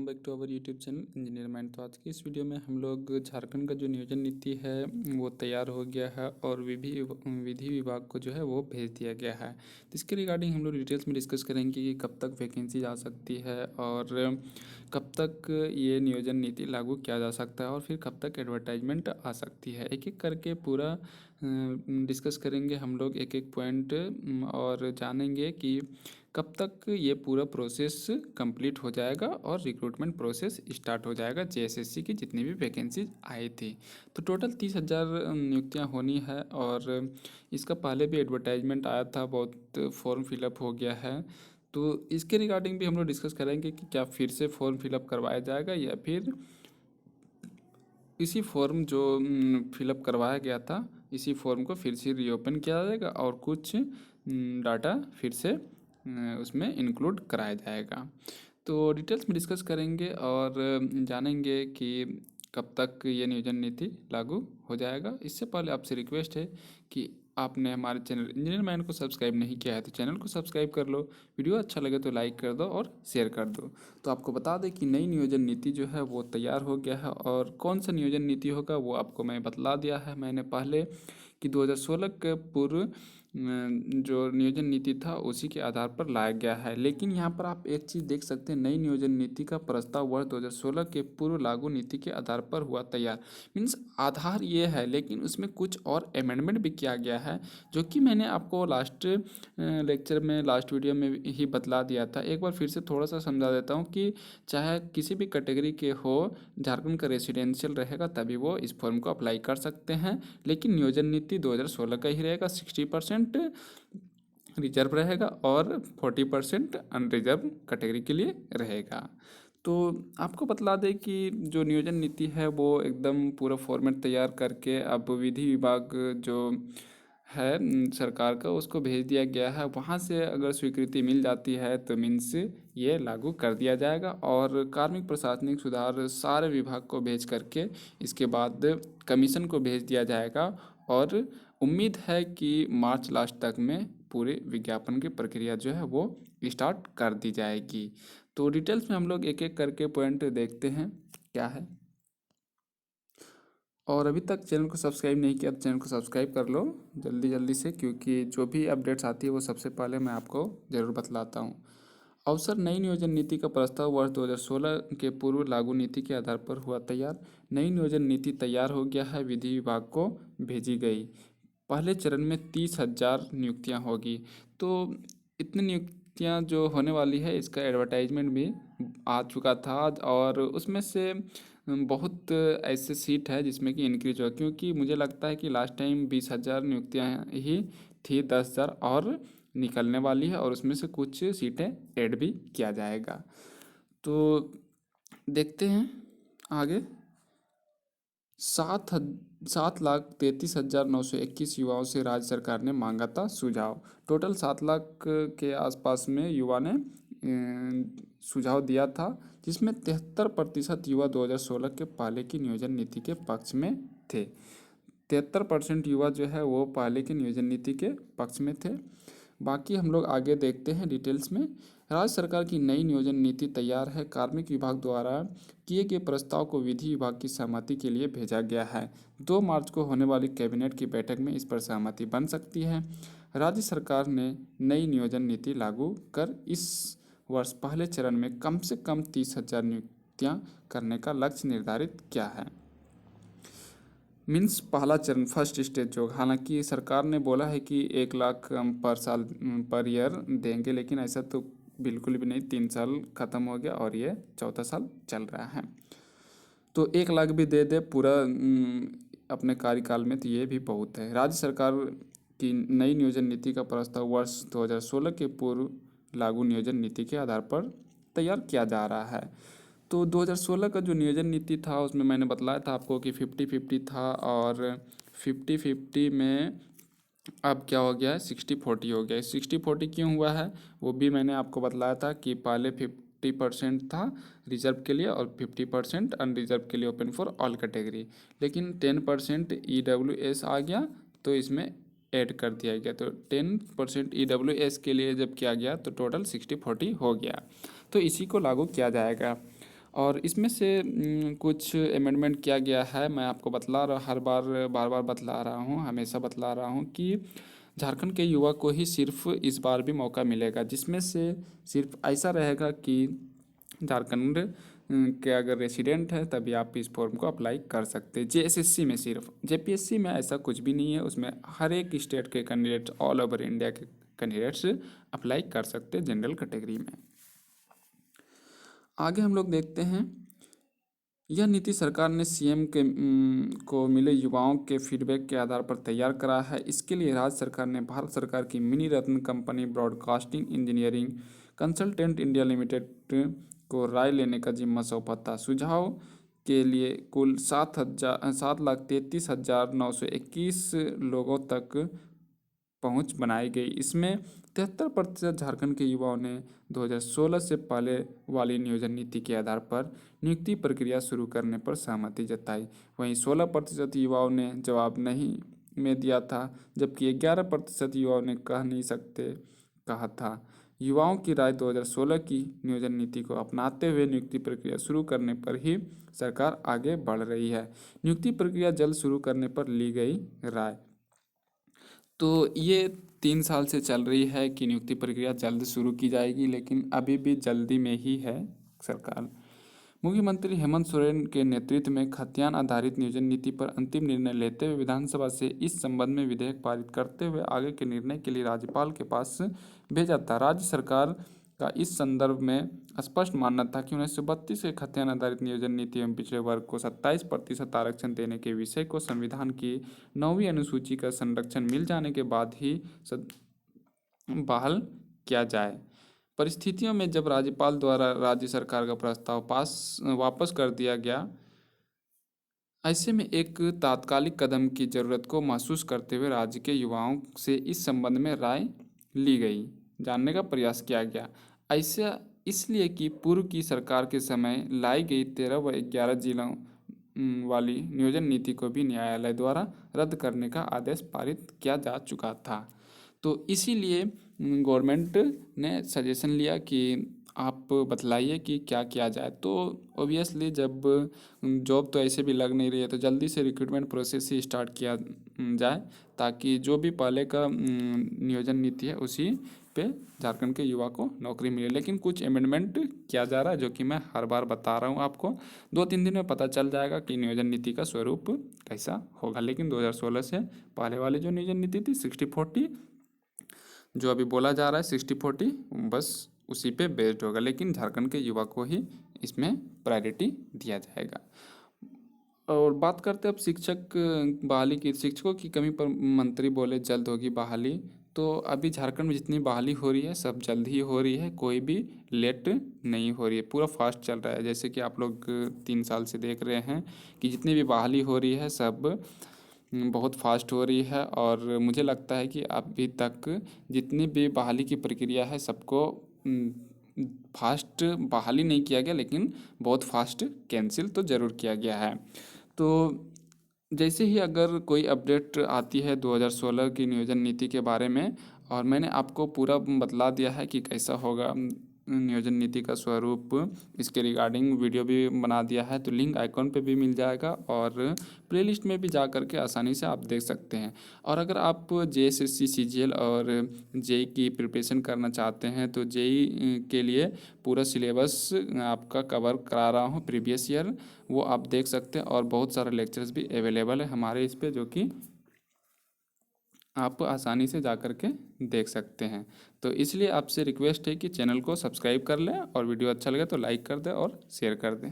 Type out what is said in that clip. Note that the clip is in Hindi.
Back to our YouTube channel Engineer Mind. तो आज की इस वीडियो में हम लोग झारखंड का जो नियोजन नीति है वो तैयार हो गया है और विधि विभाग को जो है वो भेज दिया गया है। तो इसके रिगार्डिंग हम लोग डिटेल्स में डिस्कस करेंगे कि कब तक वैकेंसी आ सकती है और कब तक ये नियोजन नीति लागू किया जा सकता है और फिर कब तक एडवर्टाइजमेंट आ सकती है। एक एक करके पूरा डिस्कस करेंगे हम लोग, एक एक पॉइंट, और जानेंगे कि कब तक ये पूरा प्रोसेस कंप्लीट हो जाएगा और रिक्रूटमेंट प्रोसेस स्टार्ट हो जाएगा जेएसएससी की जितनी भी वैकेंसीज आई थी। तो टोटल 30,000 नियुक्तियां होनी है और इसका पहले भी एडवर्टाइजमेंट आया था, बहुत फॉर्म फिलअप हो गया है। तो इसके रिगार्डिंग भी हम लोग डिस्कस करेंगे कि क्या फिर से फॉर्म फिलअप करवाया जाएगा या फिर इसी फॉर्म जो फिलअप करवाया गया था इसी फॉर्म को फिर से रीओपन किया जाएगा और कुछ डाटा फिर से उसमें इंक्लूड कराया जाएगा। तो डिटेल्स में डिस्कस करेंगे और जानेंगे कि कब तक ये नियोजन नीति लागू हो जाएगा। इससे पहले आपसे रिक्वेस्ट है कि आपने हमारे चैनल इंजीनियर माइंड को सब्सक्राइब नहीं किया है तो चैनल को सब्सक्राइब कर लो, वीडियो अच्छा लगे तो लाइक कर दो और शेयर कर दो। तो आपको बता दें कि नई नियोजन नीति जो है वो तैयार हो गया है और कौन सा नियोजन नीति होगा वो आपको मैं बतला दिया है मैंने पहले कि 2016 के पूर्व जो नियोजन नीति था उसी के आधार पर लाया गया है। लेकिन यहाँ पर आप एक चीज़ देख सकते हैं, नई नियोजन नीति का प्रस्ताव वर्ष 2016 के पूर्व लागू नीति के आधार पर हुआ तैयार। मीन्स आधार ये है लेकिन उसमें कुछ और अमेंडमेंट भी किया गया है जो कि मैंने आपको लास्ट लेक्चर में, लास्ट वीडियो में ही बतला दिया था। एक बार फिर से थोड़ा सा समझा देता हूँ कि चाहे किसी भी कैटेगरी के हो, झारखंड का रेसिडेंशियल रहेगा तभी वो इस फॉर्म को अप्लाई कर सकते हैं। लेकिन नियोजन नीति 2016 का ही रहेगा, 60% रिजर्व रहेगा और 40% अनरिजर्व कैटेगरी के लिए रहेगा। तो आपको बतला दें कि जो नियोजन नीति है वो एकदम पूरा फॉर्मेट तैयार करके अब विधि विभाग जो है सरकार का उसको भेज दिया गया है। वहाँ से अगर स्वीकृति मिल जाती है तो मीन्स ये लागू कर दिया जाएगा और कार्मिक प्रशासनिक सुधार सारे विभाग को भेज करके इसके बाद कमीशन को भेज दिया जाएगा और उम्मीद है कि मार्च लास्ट तक में पूरे विज्ञापन की प्रक्रिया जो है वो स्टार्ट कर दी जाएगी। तो डिटेल्स में हम लोग एक एक करके पॉइंट देखते हैं क्या है। और अभी तक चैनल को सब्सक्राइब नहीं किया तो चैनल को सब्सक्राइब कर लो जल्दी जल्दी से, क्योंकि जो भी अपडेट्स आती है वो सबसे पहले मैं आपको ज़रूर बतलाता हूँ। अवसर नई नियोजन नीति का प्रस्ताव वर्ष 2016 के पूर्व लागू नीति के आधार पर हुआ तैयार। नई नियोजन नीति तैयार हो गया है, विधि विभाग को भेजी गई। पहले चरण में 30,000 नियुक्तियाँ होगी। तो इतनी नियुक्तियाँ जो होने वाली है इसका एडवर्टाइजमेंट भी आ चुका था और उसमें से बहुत ऐसे सीट है जिसमें कि इंक्रीज हुआ, क्योंकि मुझे लगता है कि लास्ट टाइम 20,000 नियुक्तियाँ ही थी, 10,000 और निकलने वाली है और उसमें से कुछ सीटें ऐड भी किया जाएगा। तो देखते हैं आगे। 7,33,921 युवाओं से राज्य सरकार ने मांगा था सुझाव। टोटल 7 लाख के आसपास में युवा ने सुझाव दिया था, जिसमें 73% युवा 2016 के पहले की नियोजन नीति के पक्ष में थे। 73% युवा जो है वो पहले की नियोजन नीति के पक्ष में थे। बाकी हम लोग आगे देखते हैं डिटेल्स में। राज्य सरकार की नई नियोजन नीति तैयार है। कार्मिक विभाग द्वारा किए गए प्रस्ताव को विधि विभाग की सहमति के लिए भेजा गया है। 2 मार्च को होने वाली कैबिनेट की बैठक में इस पर सहमति बन सकती है। राज्य सरकार ने नई नियोजन नीति लागू कर इस वर्ष पहले चरण में कम से कम 30,000 नियुक्तियाँ करने का लक्ष्य निर्धारित किया है। मीन्स पहला चरण, फर्स्ट स्टेज जो, हालांकि सरकार ने बोला है कि 1 लाख हम पर साल पर ईयर देंगे, लेकिन ऐसा तो बिल्कुल भी नहीं। 3 साल ख़त्म हो गया और ये चौथा साल चल रहा है, तो 1 लाख भी दे दे पूरा अपने कार्यकाल में तो ये भी बहुत है। राज्य सरकार की नई नियोजन नीति का प्रस्ताव वर्ष 2016 के पूर्व लागू नियोजन नीति के आधार पर तैयार किया जा रहा है। तो 2016 का जो नियोजन नीति था उसमें मैंने बतलाया था आपको कि 50-50 था और 50-50 में अब क्या हो गया है, 60-40 हो गया है। 60-40 क्यों हुआ है वो भी मैंने आपको बतलाया था कि पहले 50% था रिजर्व के लिए और 50% अनरिजर्व के लिए, ओपन फॉर ऑल कैटेगरी। लेकिन 10% EWS आ गया तो इसमें ऐड कर दिया गया, तो 10% EWS के लिए जब किया गया तो टोटल 60-40 हो गया। तो इसी को लागू किया जाएगा और इसमें से कुछ अमेंडमेंट किया गया है। मैं आपको बतला रहा हर बार बार बार बतला रहा हूँ, हमेशा बतला रहा हूँ कि झारखंड के युवा को ही सिर्फ इस बार भी मौका मिलेगा, जिसमें से सिर्फ ऐसा रहेगा कि झारखंड के अगर रेसिडेंट है तभी आप इस फॉर्म को अप्लाई कर सकते हैं। जेएसएससी में सिर्फ, जेपीएससी में ऐसा कुछ भी नहीं है, उसमें हर एक स्टेट के कैंडिडेट्स, ऑल ओवर इंडिया के कैंडिडेट्स अप्लाई कर सकते हैं जनरल कैटेगरी में। आगे हम लोग देखते हैं, यह नीति सरकार ने सीएम के को मिले युवाओं के फीडबैक के आधार पर तैयार करा है। इसके लिए राज्य सरकार ने भारत सरकार की mini Ratna company broadcasting engineering consultant India limited को राय लेने का जिम्मा सौंपा था। सुझाव के लिए कुल 7,33,921 लोगों तक पहुंच बनाई गई। इसमें 73% झारखंड के युवाओं ने 2016 से पहले वाली नियोजन नीति के आधार पर नियुक्ति प्रक्रिया शुरू करने पर सहमति जताई। वहीं 16% युवाओं ने जवाब नहीं में दिया था, जबकि 11% युवाओं ने कह नहीं सकते कहा था। युवाओं की राय 2016 की नियोजन नीति को अपनाते हुए नियुक्ति प्रक्रिया शुरू करने पर ही सरकार आगे बढ़ रही है। नियुक्ति प्रक्रिया जल्द शुरू करने पर ली गई राय। तो ये 3 साल से चल रही है कि नियुक्ति प्रक्रिया जल्द शुरू की जाएगी, लेकिन अभी भी जल्दी में ही है सरकार। मुख्यमंत्री हेमंत सोरेन के नेतृत्व में खतियान आधारित नियोजन नीति पर अंतिम निर्णय लेते हुए विधानसभा से इस संबंध में विधेयक पारित करते हुए आगे के निर्णय के लिए राज्यपाल के पास भेजा था। राज्य सरकार का इस संदर्भ में स्पष्ट मानना था कि 1932 के खतियान आधारित नियोजन नीति एवं पिछड़े वर्ग को 27% आरक्षण देने के विषय को संविधान की 9वीं अनुसूची का संरक्षण मिल जाने के बाद ही बहाल किया जाए। परिस्थितियों में जब राज्यपाल द्वारा राज्य सरकार का प्रस्ताव वापस कर दिया गया, ऐसे में एक तात्कालिक कदम की जरूरत को महसूस करते हुए राज्य के युवाओं से इस संबंध में राय ली गई, जानने का प्रयास किया गया। ऐसा इसलिए कि पूर्व की सरकार के समय लाई गई 13 व 11 जिलों वाली नियोजन नीति को भी न्यायालय द्वारा रद्द करने का आदेश पारित किया जा चुका था। तो इसीलिए गवर्नमेंट ने सजेशन लिया कि आप बतलाइए कि क्या किया जाए। तो ऑब्वियसली जब जॉब तो ऐसे भी लग नहीं रही है, तो जल्दी से रिक्रूटमेंट प्रोसेस ही स्टार्ट किया जाए, ताकि जो भी पहले का नियोजन नीति है उसी पे झारखंड के युवा को नौकरी मिले। लेकिन कुछ अमेंडमेंट किया जा रहा है, जो कि मैं हर बार बता रहा हूँ आपको। 2-3 दिन में पता चल जाएगा कि नियोजन नीति का स्वरूप कैसा होगा। लेकिन 2016 से पहले वाली जो नियोजन नीति थी 60-40, जो अभी बोला जा रहा है 60-40, बस उसी पे बेस्ड होगा। लेकिन झारखंड के युवा को ही इसमें प्रायोरिटी दिया जाएगा। और बात करते हैं अब शिक्षक बहाली की। शिक्षकों की कमी पर मंत्री बोले जल्द होगी बहाली। तो अभी झारखंड में जितनी बहाली हो रही है सब जल्द ही हो रही है, कोई भी लेट नहीं हो रही है, पूरा फास्ट चल रहा है। जैसे कि आप लोग 3 साल से देख रहे हैं कि जितनी भी बहाली हो रही है सब बहुत फास्ट हो रही है। और मुझे लगता है कि अभी तक जितनी भी बहाली की प्रक्रिया है सबको फास्ट बहाली नहीं किया गया, लेकिन बहुत फास्ट कैंसिल तो ज़रूर किया गया है। तो जैसे ही अगर कोई अपडेट आती है 2016 की नियोजन नीति के बारे में, और मैंने आपको पूरा बतला दिया है कि कैसा होगा नियोजन नीति का स्वरूप, इसके रिगार्डिंग वीडियो भी बना दिया है, तो लिंक आइकॉन पे भी मिल जाएगा और प्लेलिस्ट में भी जा करके आसानी से आप देख सकते हैं। और अगर आप जेएसएससी, सीजीएल और जेई की प्रिपरेशन करना चाहते हैं तो जेई के लिए पूरा सिलेबस आपका कवर करा रहा हूँ प्रीवियस ईयर, वो आप देख सकते हैं। और बहुत सारे लेक्चर्स भी अवेलेबल है हमारे इस पे, जो कि आप आसानी से जा कर के देख सकते हैं। तो इसलिए आपसे रिक्वेस्ट है कि चैनल को सब्सक्राइब कर लें और वीडियो अच्छा लगे तो लाइक कर दें और शेयर कर दें।